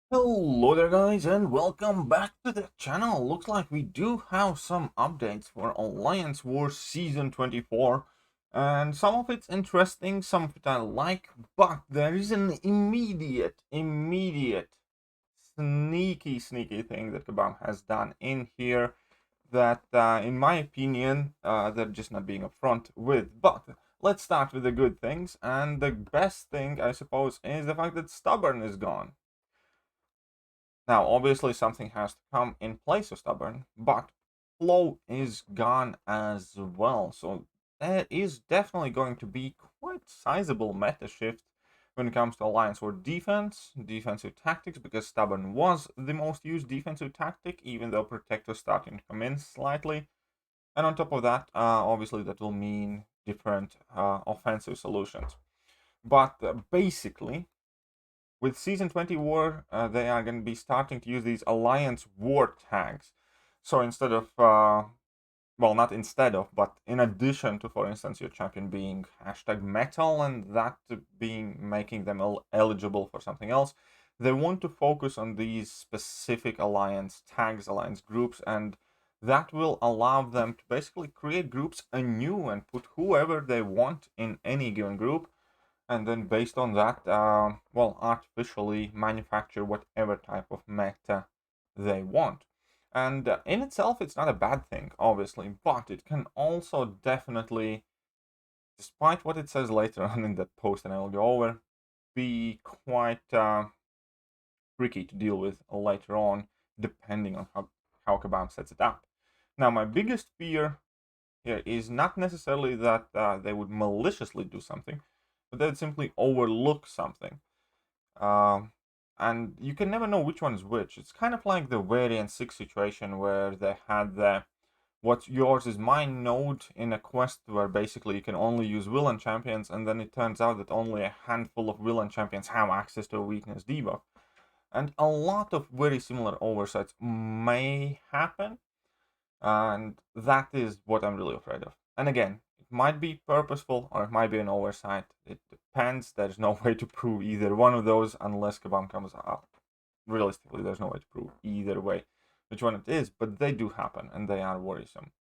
Hello there guys and welcome back to the channel. Looks like we do have some updates for Alliance Wars Season 24 and some of it's interesting, some of it I like, but there is an immediate sneaky thing that Kabam has done in here that in my opinion they're just not being upfront with. But let's start with the good things, and the best thing I suppose is the fact that Stubborn is gone. Now, obviously, something has to come in place of Stubborn, but Flow is gone as well. So there is definitely going to be quite sizable meta shift when it comes to Alliance War defense, defensive tactics, because Stubborn was the most used defensive tactic, even though Protect was starting to come in slightly. And on top of that, obviously, that will mean different offensive solutions. But basically, with Season 20 War, they are going to be starting to use these Alliance War tags. So instead of, well, not instead of, but in addition to, for instance, your champion being hashtag metal and that being making them eligible for something else, they want to focus on these specific Alliance tags, Alliance groups, and that will allow them to basically create groups anew and put whoever they want in any given group, and then based on that, well, artificially manufacture whatever type of meta they want. And in itself, it's not a bad thing, obviously, but it can also definitely, despite what it says later on in that post, and I will go over, be quite tricky to deal with later on, depending on how Kabam sets it up. Now, my biggest fear here is not necessarily that they would maliciously do something, but they'd simply overlook something. And you can never know which one is which. It's kind of like the Variant 6 situation where they had the what's yours is mine node in a quest where basically you can only use villain champions, and then it turns out that only a handful of villain champions have access to a weakness debuff. And a lot of very similar oversights may happen, and that is what I'm really afraid of. And again, it might be purposeful or it might be an oversight. It depends. There's no way to prove either one of those unless Kabam comes up. Realistically, there's no way to prove either way which one it is, but they do happen and they are worrisome.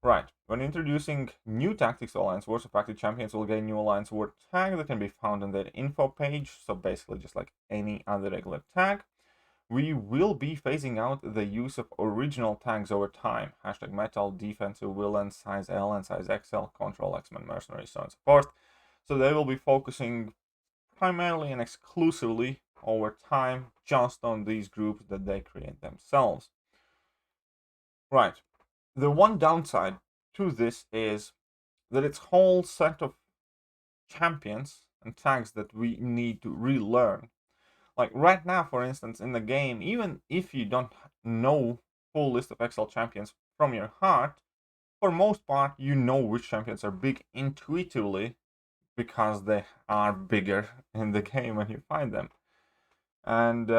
Right, when introducing new tactics to Alliance Wars, affected champions will gain new Alliance War tag that can be found on their info page, so basically just like any other regular tag. We will be phasing out the use of original tags over time. Hashtag metal, defensive, villain, size L and size XL, control, X-Men, mercenary, so on and so forth. So they will be focusing primarily and exclusively over time just on these groups that they create themselves. Right. The one downside to this is that it's whole set of champions and tags that we need to relearn. Like right now, for instance, in the game, even if you don't know full list of XL champions from your heart, for most part, you know which champions are big intuitively because they are bigger in the game when you find them. And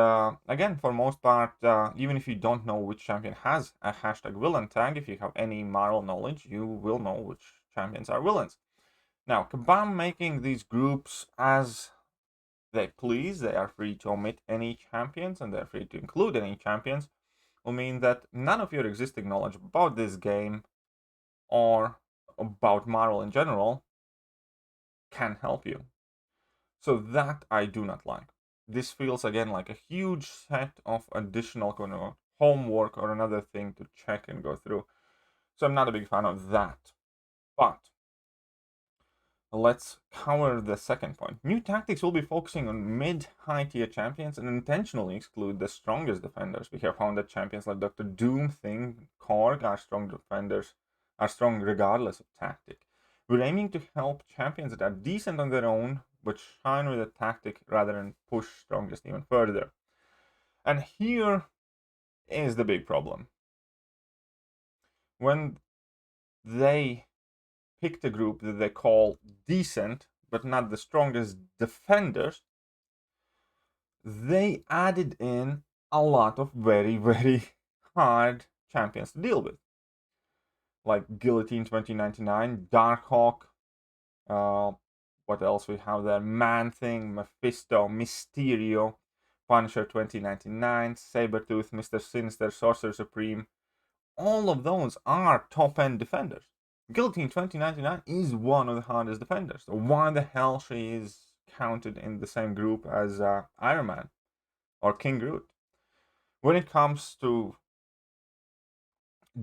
again, for most part, even if you don't know which champion has a hashtag villain tag, if you have any moral knowledge, you will know which champions are villains. Now, Kabam making these groups as they please, they are free to omit any champions and they're free to include any champions, will mean that none of your existing knowledge about this game or about Marvel in general can help you. So that I do not like. This feels again like a huge set of additional kind of homework or another thing to check and go through. So I'm not a big fan of that. But let's cover the second point. New tactics will be focusing on mid-high tier champions and intentionally exclude the strongest defenders. We have found that champions like Dr. Doom, Thing, Korg are strong defenders, are strong regardless of tactic. We're aiming to help champions that are decent on their own, but shine with a tactic rather than push strongest even further. And here is the big problem. When they picked a group that they call decent, but not the strongest defenders, they added in a lot of very hard champions to deal with. Like Guillotine 2099, Darkhawk, what else we have there? Man Thing, Mephisto, Mysterio. Punisher 2099, Sabretooth, Mr. Sinister, Sorcerer Supreme. All of those are top-end defenders. Guillotine 2099 is one of the hardest defenders. So why the hell she is counted in the same group as Iron Man or King Groot? When it comes to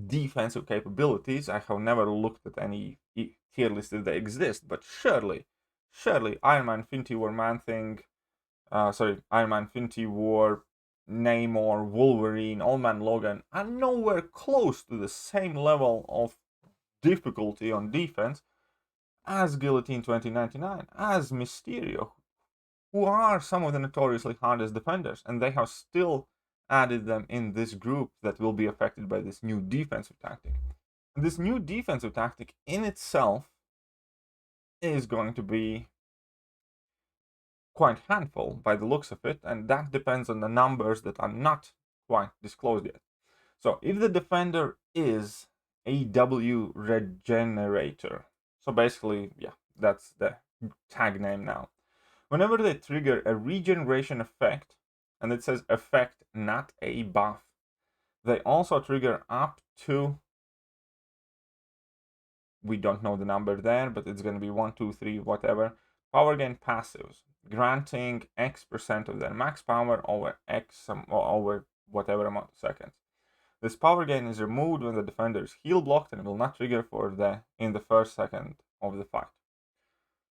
defensive capabilities, I have never looked at any tier list that they exist, but surely Iron Man, Infinity War, Man-Thing, Iron Man, Infinity War, Namor, Wolverine, Old Man Logan are nowhere close to the same level of difficulty on defense as Guillotine 2099, as Mysterio, who are some of the notoriously hardest defenders, and they have still added them in this group that will be affected by this new defensive tactic. This new defensive tactic in itself is going to be quite handful by the looks of it, and that depends on the numbers that are not quite disclosed yet. So if the defender is AW Regenerator, so basically, yeah, that's the tag name now. Whenever they trigger a regeneration effect, and it says effect, not a buff, they also trigger up to, we don't know the number there, but it's going to be 1, 2, 3, whatever, power gain passives, granting X% of their max power over X, over whatever amount of seconds. This power gain is removed when the defender is heal blocked and will not trigger in the first second of the fight.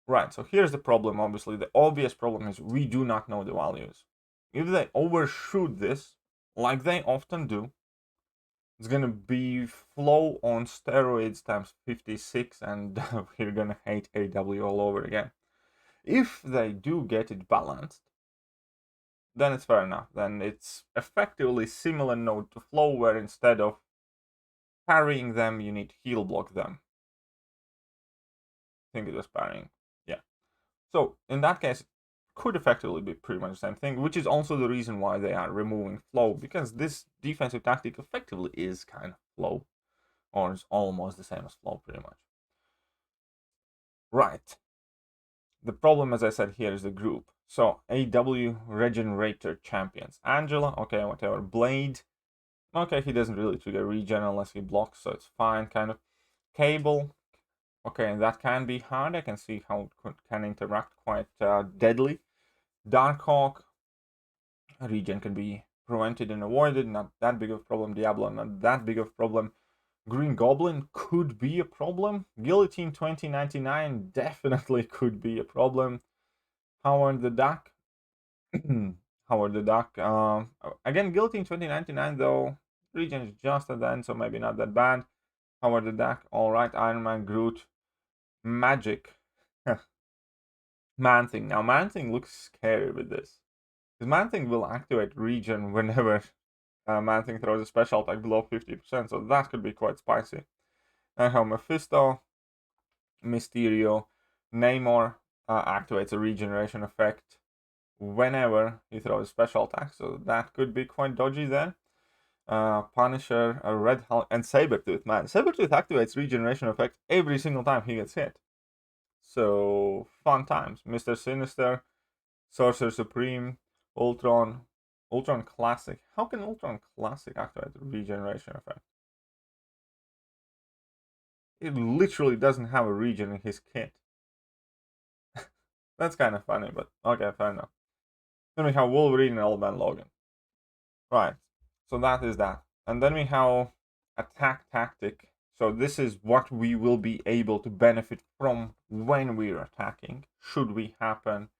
Right, so here's the problem. Obviously, the obvious problem is we do not know the values. If they overshoot this, like they often do, it's gonna be flow on steroids times 56, and we're gonna hate AW all over again. If they do get it balanced, then it's fair enough. Then it's effectively similar node to flow, where instead of parrying them, you need to heal block them. I think it was parrying. Yeah. So in that case, it could effectively be pretty much the same thing, which is also the reason why they are removing flow, because this defensive tactic effectively is kind of flow, or is almost the same as flow pretty much. Right. The problem, as I said here, is the group. So AW Regenerator champions. Angela, okay, whatever. Blade, okay, he doesn't really trigger regen unless he blocks, so it's fine, kind of. Cable, okay, that can be hard. I can see how it can interact quite deadly. Darkhawk, regen can be prevented and avoided, not that big of a problem. Diablo, not that big of a problem. Green Goblin could be a problem. Guillotine 2099 definitely could be a problem. Howard the Duck. Howard the Duck. Again, Guillotine 2099 though. Regen is just at the end, so maybe not that bad. Howard the Duck. Alright, Iron Man, Groot. Magic. Man-Thing. Now, Man-Thing looks scary with this. Because Man-Thing will activate regen whenever Man-Thing throws a special attack below 50%, so that could be quite spicy. I have Mephisto, Mysterio, Namor activates a regeneration effect whenever he throws a special attack, so that could be quite dodgy then. Punisher, a Red Hulk, and Sabretooth. Man, Sabretooth activates regeneration effect every single time he gets hit. So, fun times. Mr. Sinister, Sorcerer Supreme, Ultron Classic. How can Ultron Classic activate the regeneration effect? It literally doesn't have a regen in his kit. That's kind of funny, but okay, fair enough. Then we have Wolverine and Old Man Logan. Right, so that is that. And then we have Attack Tactic. So this is what we will be able to benefit from when we're attacking, should we happen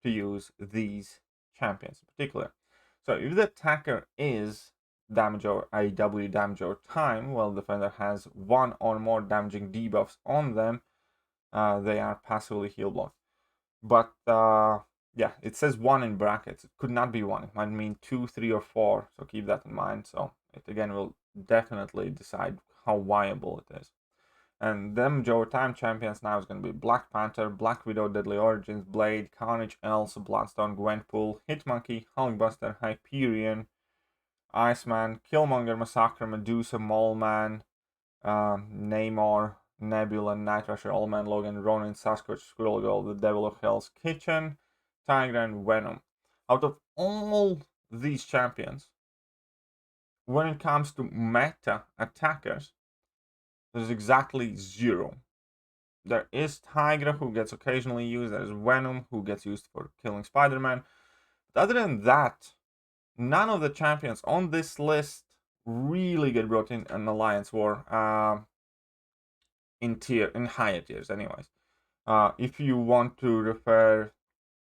to use these champions in particular. So if the attacker is damage or AW damage over time, while the defender has one or more damaging debuffs on them, they are passively heal blocked. But yeah, it says 1 in brackets. It could not be 1. It might mean 2, 3, or 4. So keep that in mind. So it again will definitely decide how viable it is. And damage over time champions now is going to be Black Panther, Black Widow, Deadly Origins, Blade, Carnage, Elsa, Bloodstone, Gwenpool, Hitmonkey, Hulkbuster, Hyperion, Iceman, Killmonger, Massacre, Medusa, Moleman, Namor, Nebula, Night Rusher, Old Man Logan, Ronin, Sasquatch, Squirrel Girl, the Devil of Hell's Kitchen, Tigra, and Venom. Out of all these champions, when it comes to meta attackers, there's exactly 0. There is Tigra, who gets occasionally used. There's Venom, who gets used for killing Spider-Man. But other than that, none of the champions on this list really get brought in an Alliance War, in higher tiers anyways. If you want to refer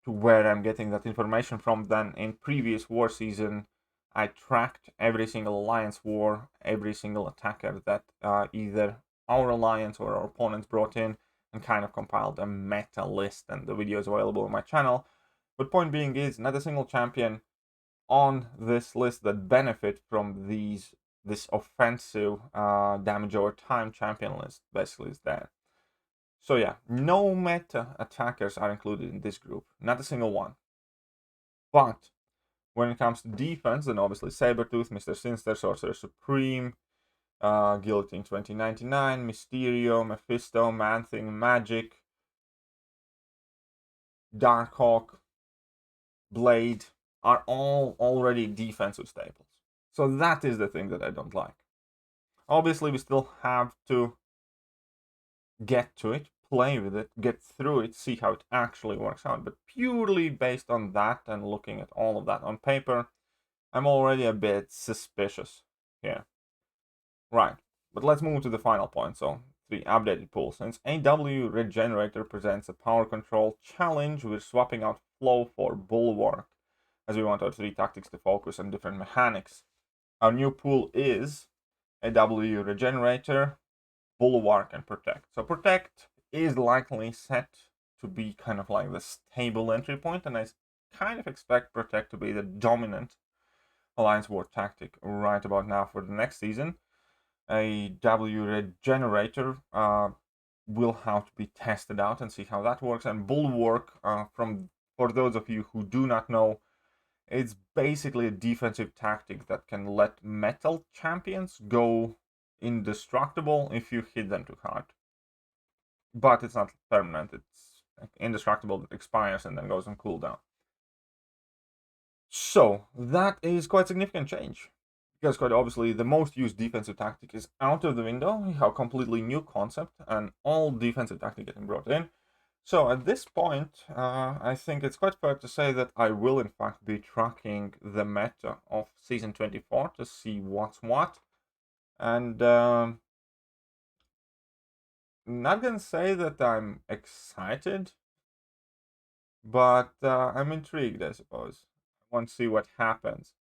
to where I'm getting that information from, then in previous war season, I tracked every single Alliance War, every single attacker that either our Alliance or our opponents brought in, and kind of compiled a meta list, and the video is available on my channel. But point being is, not a single champion on this list that benefit from this offensive damage over time champion list basically is there. So yeah, no meta attackers are included in this group, not a single one. But when it comes to defense, then obviously Sabretooth, Mr. Sinister, Sorcerer Supreme, Guillotine 2099, Mysterio, Mephisto, Man-Thing, Magic, Darkhawk, Blade are all already defensive staples. So that is the thing that I don't like. Obviously, we still have to get to it, play with it, get through it, see how it actually works out. But purely based on that and looking at all of that on paper, I'm already a bit suspicious here. Right, but let's move to the final point. So, 3 updated pools. Since AW Regenerator presents a power control challenge, we're swapping out Flow for Bulwark, as we want our 3 tactics to focus on different mechanics. Our new pool is AW Regenerator, Bulwark, and Protect. So Protect is likely set to be kind of like the stable entry point, and I kind of expect Protect to be the dominant Alliance War tactic right about now for the next season. AW Regenerator will have to be tested out and see how that works. And Bulwark, for those of you who do not know, it's basically a defensive tactic that can let metal champions go indestructible if you hit them too hard. But it's not permanent, it's indestructible, that expires and then goes on cooldown. So that is quite a significant change, because quite obviously the most used defensive tactic is out of the window. We have a completely new concept and all defensive tactic getting brought in. So at this point, I think it's quite fair to say that I will in fact be tracking the meta of Season 24 to see what's what. And not gonna say that I'm excited, but I'm intrigued, I suppose. I want to see what happens.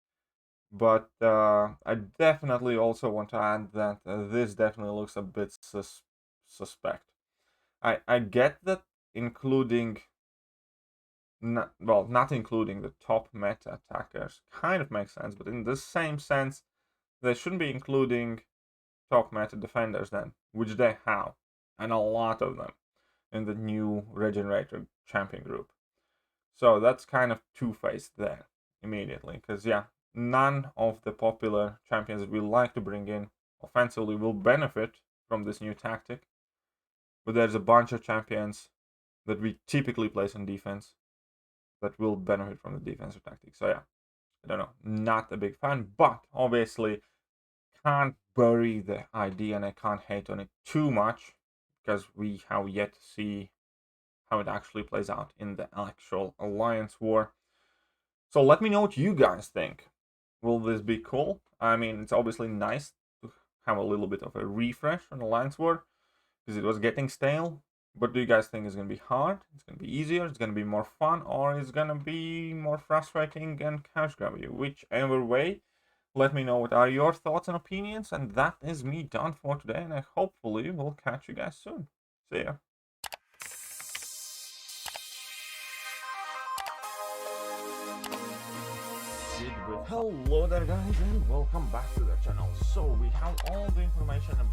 But I definitely also want to add that this definitely looks a bit suspect. I get that including, not including the top meta attackers kind of makes sense, but in the same sense, they shouldn't be including top meta defenders then, which they have, and a lot of them in the new Regenerator champion group. So that's kind of two-faced there immediately, because yeah, none of the popular champions that we like to bring in offensively will benefit from this new tactic, but there's a bunch of champions that we typically place on defense that will benefit from the defensive tactic. So yeah, I don't know, not a big fan, but obviously can't bury the idea and I can't hate on it too much, because we have yet to see how it actually plays out in the actual Alliance War. So let me know what you guys think. Will this be cool? I mean, it's obviously nice to have a little bit of a refresh on Alliance War, because it was getting stale. But do you guys think it's going to be hard? It's going to be easier? It's going to be more fun? Or it's going to be more frustrating and cash grab you? Whichever way, let me know what are your thoughts and opinions. And that is me done for today. And I hopefully will catch you guys soon. See ya. Hello there guys, and welcome back to the channel. So we have all the information about